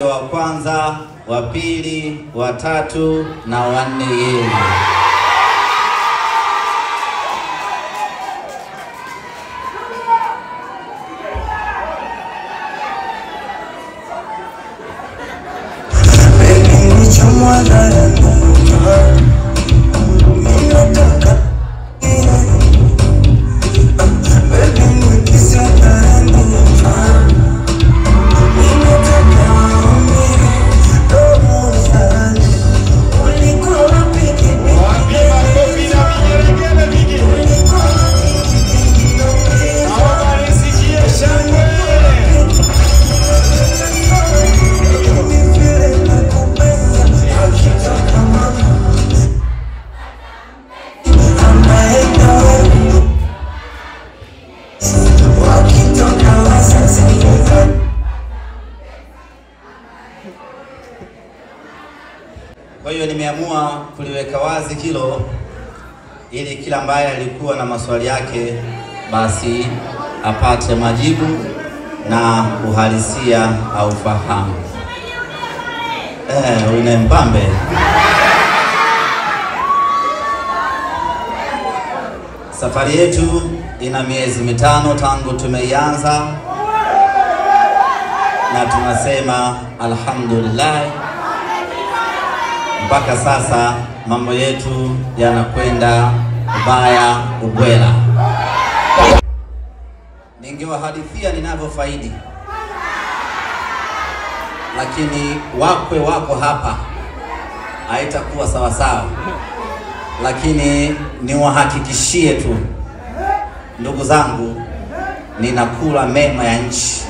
Wa kwanza, wa pili, wa tatu na wa nne yenu. Kwa hiyo nimeamua kuliweka wazi hilo ili kila ambaye alikuwa na maswali yake basi apate majibu na uhalisia au fahamu. Une mpambe. Safari yetu ina miezi mitano tangu tumeianza na tunasema alhamdulillah. Mpaka sasa mambo yetu yanakwenda ubaya ubwela. Ningewahadithia ninavyofaidi, lakini wakwe wako hapa haitakuwa sawa sawa. Lakini niwahakikishie tu ndugu zangu, ninakula mema ya nchi.